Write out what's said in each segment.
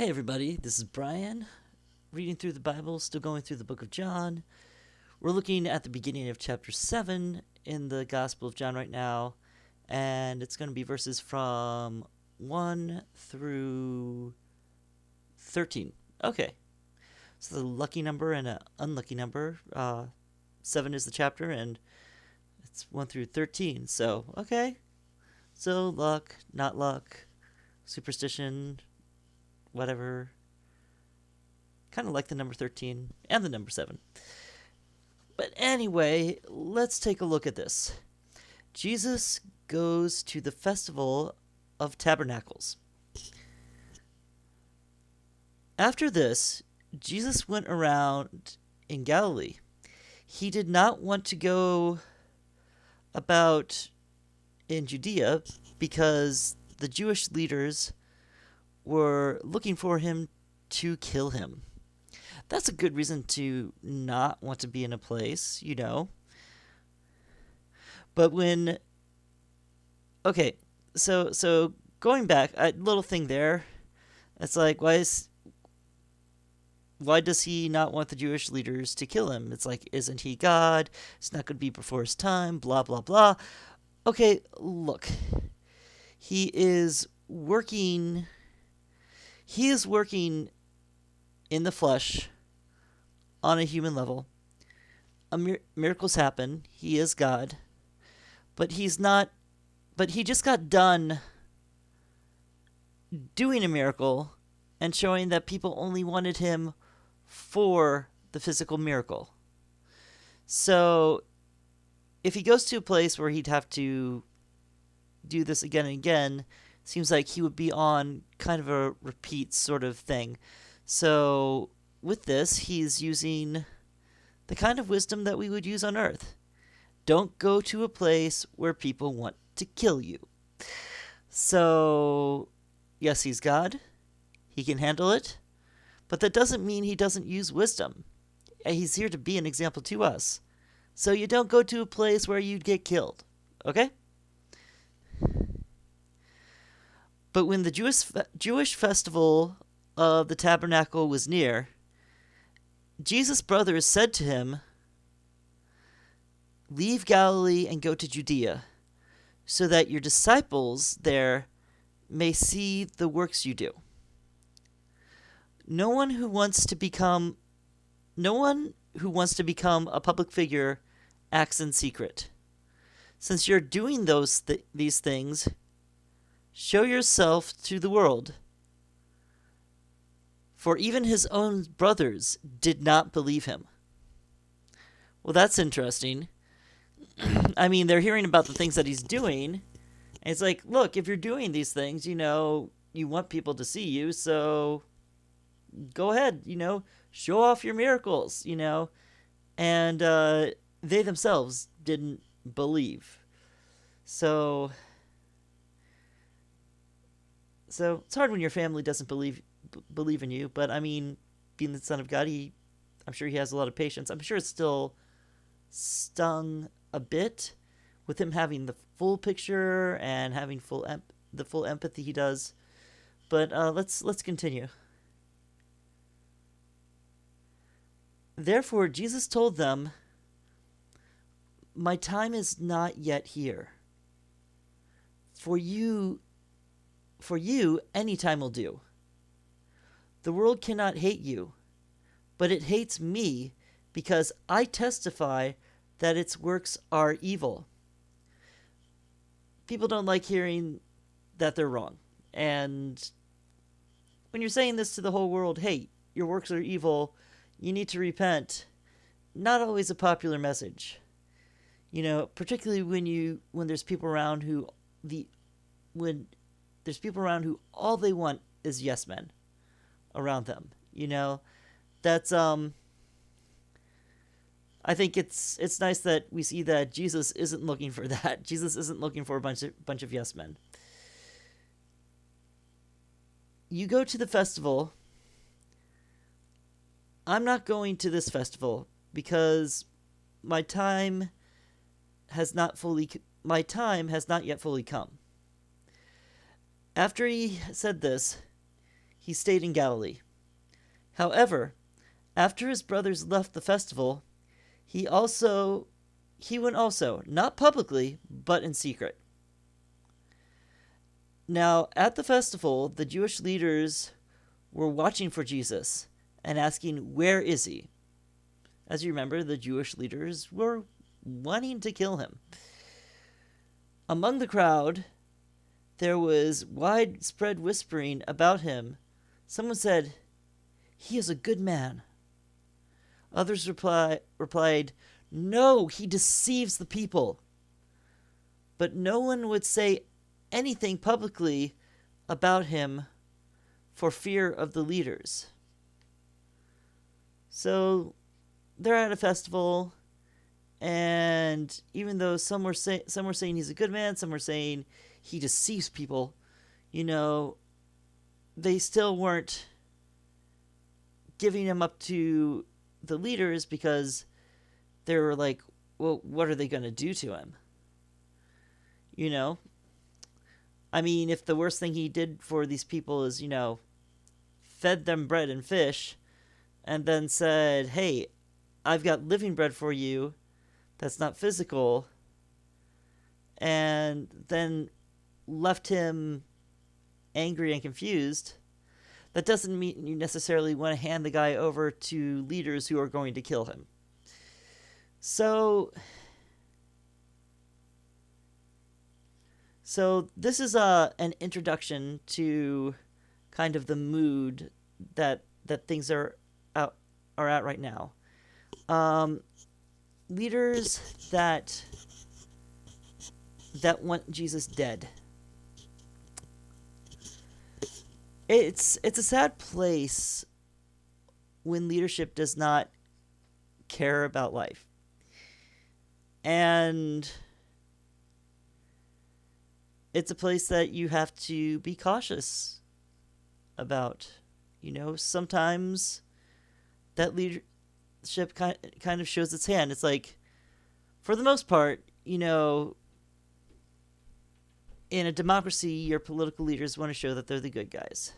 Hey everybody, this is Brian, reading through the Bible, still going through the book of John. We're looking at the beginning of chapter 7 in the Gospel of John right now, and it's going to be verses from 1 through 13. Okay, so the lucky number and an unlucky number. 7 is the chapter, and it's 1 through 13, so okay. So luck, not luck, superstition, whatever. Kind of like the number 13 and the number 7. But anyway, let's take a look at this. Jesus goes to the festival of tabernacles. After this, Jesus went around in Galilee. He did not want to go about in Judea because the Jewish leaders were looking for him to kill him. That's a good reason to not want to be in a place, you know. But when okay, so going back, a little thing there. It's like why does he not want the Jewish leaders to kill him? It's like, isn't he God? It's not going to be before his time, blah blah blah. Okay, look. He is working in the flesh on a human level. Miracles happen. He is God. But he's not. But he just got done doing a miracle and showing that people only wanted him for the physical miracle. So if he goes to a place where he'd have to do this again and again, seems like he would be on kind of a repeat sort of thing. So with this, he's using the kind of wisdom that we would use on earth. Don't go to a place where people want to kill you. So, yes, he's God. He can handle it. But that doesn't mean he doesn't use wisdom. He's here to be an example to us. So you don't go to a place where you'd get killed. Okay? But when the Jewish festival of the tabernacle was near, Jesus' brothers said to him, "Leave Galilee and go to Judea, so that your disciples there may see the works you do. No one who wants to become a public figure acts in secret. Since you're doing these things, show yourself to the world." For even his own brothers did not believe him. Well, that's interesting. I mean, they're hearing about the things that he's doing. And it's like, look, if you're doing these things, you want people to see you, so go ahead, show off your miracles, And they themselves didn't believe. So it's hard when your family doesn't believe in you, but I mean, being the Son of God, I'm sure he has a lot of patience. I'm sure it's still stung a bit with him having the full picture and having the full empathy he does. But let's continue. Therefore, Jesus told them, "My time is not yet here. For you, any time will do. The world cannot hate you, but it hates me because I testify that its works are evil." People don't like hearing that they're wrong. And when you're saying this to the whole world, hey, your works are evil, you need to repent, not always a popular message. Particularly when there's people around who all they want is yes men around them. That's I think it's nice that we see that Jesus isn't looking for that. Jesus isn't looking for a bunch of yes men. You go to the festival. I'm not going to this festival because my time has not yet fully come. After he said this, he he stayed in Galilee. However, after his brothers left the festival, he went also, not publicly, but in secret. Now, at the festival, the Jewish leaders were watching for Jesus and asking, "Where is he?" As you remember, the Jewish leaders were wanting to kill him. Among the crowd, there was widespread whispering about him. Someone said, "He is a good man." Others replied, "No, he deceives the people." But no one would say anything publicly about him for fear of the leaders. So they're at a festival, and even though some were saying he's a good man, some were saying he deceives people, they still weren't giving him up to the leaders because they were like, well, what are they going to do to him? I mean, if the worst thing he did for these people is, fed them bread and fish and then said, "Hey, I've got living bread for you that's not physical," and then left him angry and confused, that doesn't mean you necessarily want to hand the guy over to leaders who are going to kill him. So this is an introduction to kind of the mood that things are at right now. Leaders that want Jesus dead. It's a sad place when leadership does not care about life. And it's a place that you have to be cautious about. Sometimes that leadership kind of shows its hand. It's like, for the most part, in a democracy, your political leaders want to show that they're the good guys.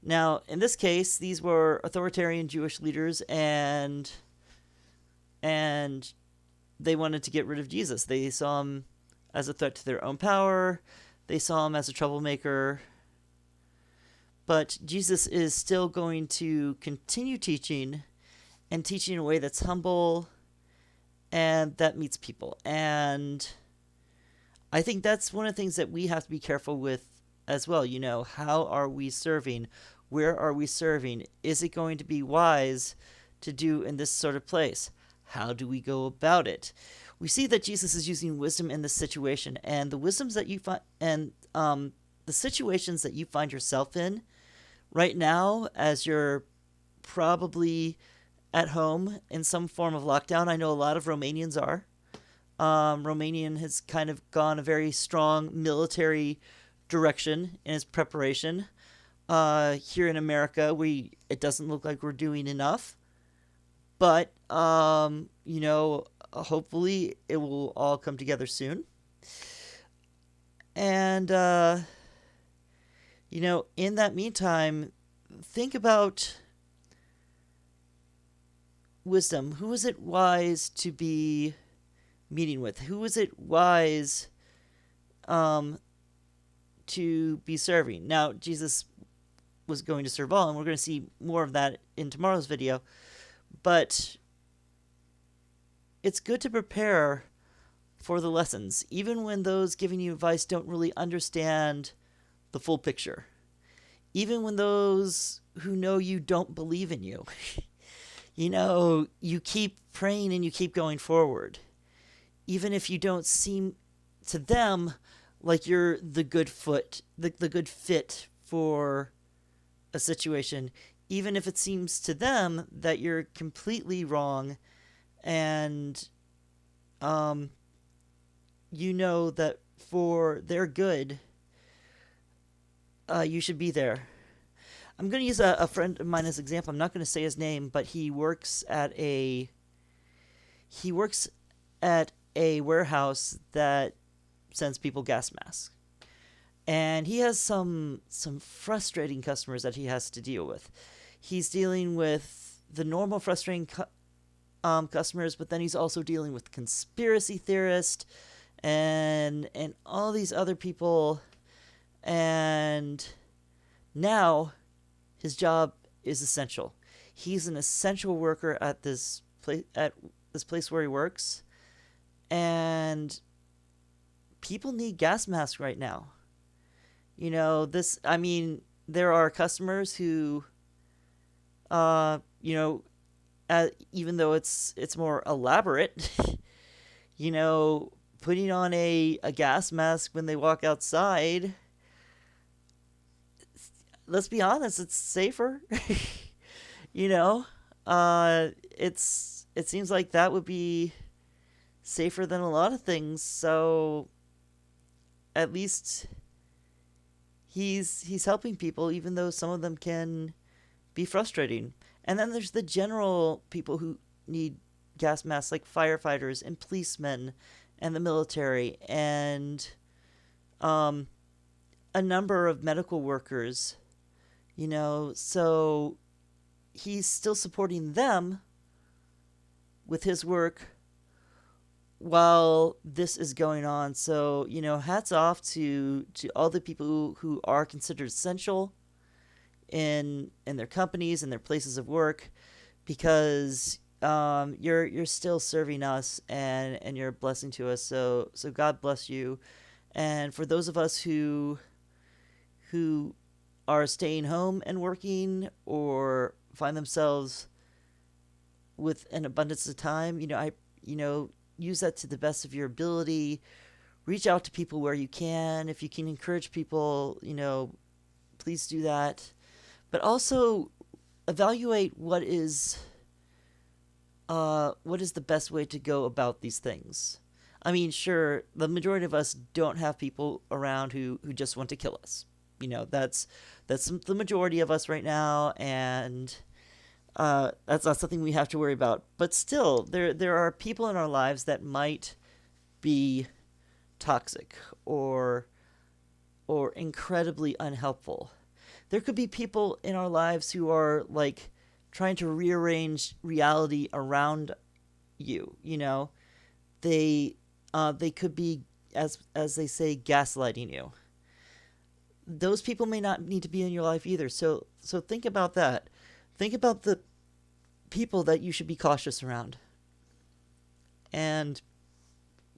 Now, in this case, these were authoritarian Jewish leaders, and they wanted to get rid of Jesus. They saw him as a threat to their own power. They saw him as a troublemaker. But Jesus is still going to continue teaching, and teaching in a way that's humble and that meets people. And I think that's one of the things that we have to be careful with as well. How are we serving? Where are we serving? Is it going to be wise to do in this sort of place? How do we go about it? We see that Jesus is using wisdom in this situation, and the wisdoms that you find, and the situations that you find yourself in right now, as you're probably at home in some form of lockdown. I know a lot of Romanians are. Romanian has kind of gone a very strong military direction in its preparation. Here in America, it doesn't look like we're doing enough, but hopefully it will all come together soon. And in that meantime, think about wisdom. Who is it wise to be meeting with? Who is it wise to be serving? Now, Jesus was going to serve all, and we're going to see more of that in tomorrow's video. But it's good to prepare for the lessons, even when those giving you advice don't really understand the full picture. Even when those who know you don't believe in you. You keep praying and you keep going forward. Even if you don't seem to them like you're the good fit for a situation, even if it seems to them that you're completely wrong, and that for their good, you should be there. I'm going to use a friend of mine as an example. I'm not going to say his name, but he works at a warehouse that sends people gas masks. and he has some frustrating customers that he has to deal with. He's dealing with the normal frustrating customers, but then he's also dealing with conspiracy theorists and all these other people. And now his job is essential. He's an essential worker at this place where he works, and people need gas masks right now. I mean, there are customers who, you know, even though it's more elaborate, putting on a gas mask when they walk outside, let's be honest, it's safer. you know, it seems like that would be safer than a lot of things. So at least he's helping people, even though some of them can be frustrating. And then there's the general people who need gas masks, like firefighters and policemen and the military and a number of medical workers, so he's still supporting them with his work while this is going on. So, hats off to all the people who are considered essential in their companies and their places of work, because you're still serving us and you're a blessing to us. So God bless you. And for those of us who are staying home and working, or find themselves with an abundance of time, use that to the best of your ability. Reach out to people where you can. If you can encourage people, please do that. But also evaluate what is the best way to go about these things. I mean, sure, the majority of us don't have people around who just want to kill us. That's the majority of us right now, and that's not something we have to worry about. But still, there are people in our lives that might be toxic or incredibly unhelpful. There could be people in our lives who are like trying to rearrange reality around you. They could be, as they say, gaslighting you. Those people may not need to be in your life either. So think about that. Think about the people that you should be cautious around. And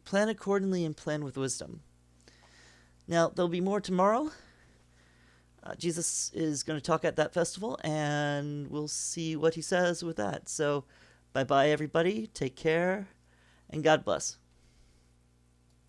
plan accordingly and plan with wisdom. Now, there'll be more tomorrow. Jesus is going to talk at that festival, and we'll see what he says with that. So, bye-bye, everybody. Take care, and God bless.